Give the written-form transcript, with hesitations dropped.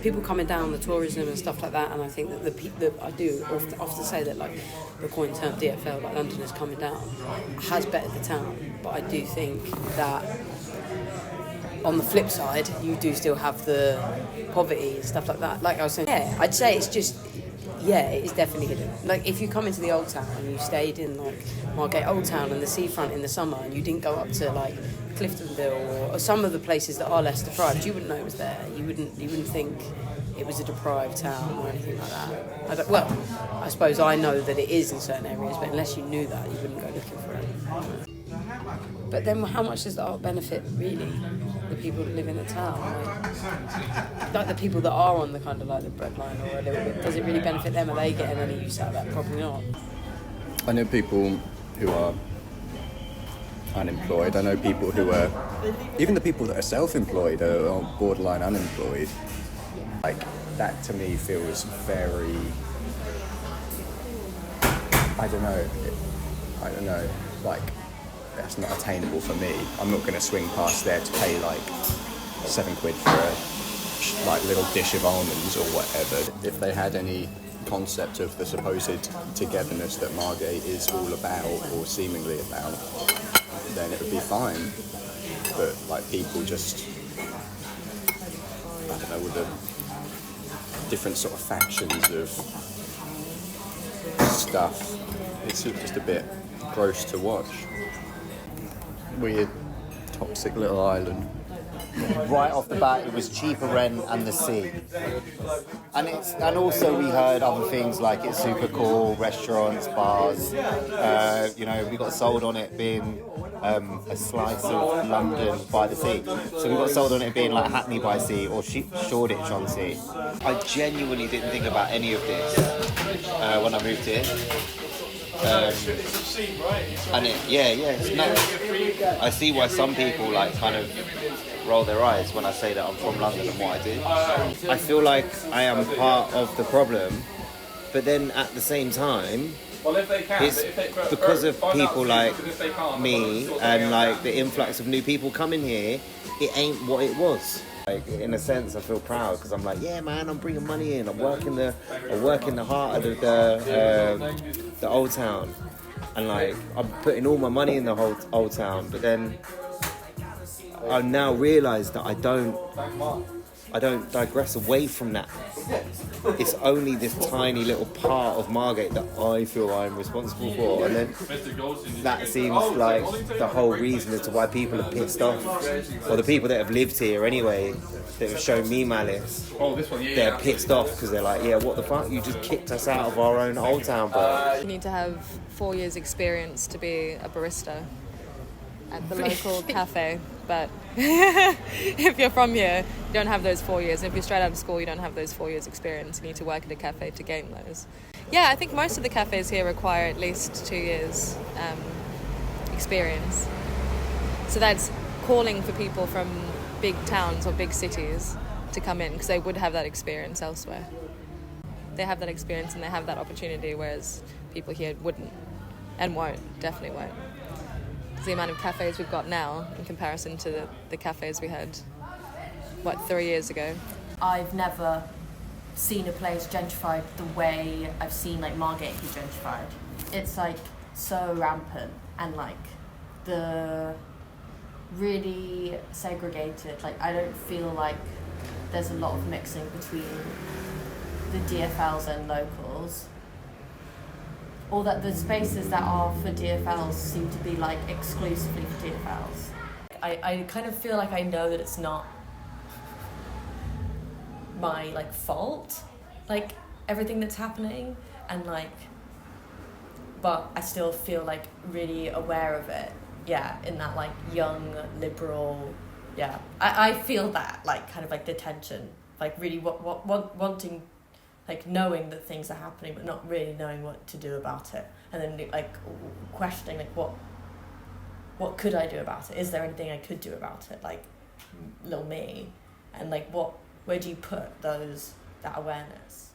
people coming down, the tourism and stuff like that, and I think that I do often say that like the coin term DFL, like Londoners coming down, has bettered the town, but I do think that on the flip side, you do still have the poverty and stuff like that. Like I was saying, yeah, I'd say it's just, yeah, it is definitely hidden. Like if you come into the Old Town and you stayed in like Margate Old Town and the seafront in the summer, and you didn't go up to like Cliftonville or some of the places that are less deprived, you wouldn't know it was there. You wouldn't think it was a deprived town or anything like that. I suppose I know that it is in certain areas, but unless you knew that, you wouldn't go looking for it. But then how much does the art benefit, really, the people that live in the town? Like the people that are on the kind of like the breadline or a little bit, does it really benefit them? Are they getting any use out of that? Probably not. I know people who are unemployed. I know people who are, even the people that are self-employed are borderline unemployed. Like, that to me feels very, I don't know, like, that's not attainable for me. I'm not going to swing past there to pay like £7 for a like little dish of almonds or whatever. If they had any concept of the supposed togetherness that Margate is all about or seemingly about, then it would be fine. But like people just, I don't know, with the different sort of factions of stuff, it's just a bit gross to watch. Weird, toxic little island. Right off the bat, it was cheaper rent and the sea, and also we heard other things like it's super cool, restaurants, bars. We got sold on it being a slice of London by the sea. So we got sold on it being like Hackney by sea or Shoreditch on sea. I genuinely didn't think about any of this when I moved here. And it's nuts. I see why some people like kind of roll their eyes when I say that I'm from London and what I do. I feel like I am part of the problem, but then at the same time, it's because of people like me and like the influx of new people coming here, it ain't what it was. Like, in a sense, I feel proud because I'm like, yeah, man, I'm bringing money in. I'm working the heart of the old town, and like I'm putting all my money in the whole old town. But then I now realise that I don't digress away from that. It's only this tiny little part of Margate that I feel I'm responsible for, and then that seems like the whole reason as to why people are pissed off, or the people that have lived here anyway, that have shown me malice. They're pissed off because they're like, yeah, what the fuck? You just kicked us out of our own old town, bro. You need to have 4 years experience to be a barista at the local cafe, but if you're from here, you don't have those 4 years. If you're straight out of school, you don't have those 4 years experience. You need to work at a cafe to gain those. Yeah, I think most of the cafes here require at least 2 years experience. So that's calling for people from big towns or big cities to come in because they would have that experience elsewhere. They have that experience and they have that opportunity, whereas people here wouldn't and won't, definitely won't. The amount of cafes we've got now in comparison to the cafes we had 3 years ago. I've never seen a place gentrified the way I've seen like Margate be gentrified. It's like so rampant and like the really segregated, like I don't feel like there's a lot of mixing between the DFLs and locals. Or that the spaces that are for DFLs seem to be like exclusively for DFLs. I kind of feel like I know that it's not my like fault, like everything that's happening, and like, but I still feel like really aware of it. Yeah, in that like young liberal, yeah, I feel that like kind of like the tension, like really wanting. Like knowing that things are happening but not really knowing what to do about it, and then like questioning like what could I do about it? Is there anything I could do about it? Like little me, and like where do you put that awareness?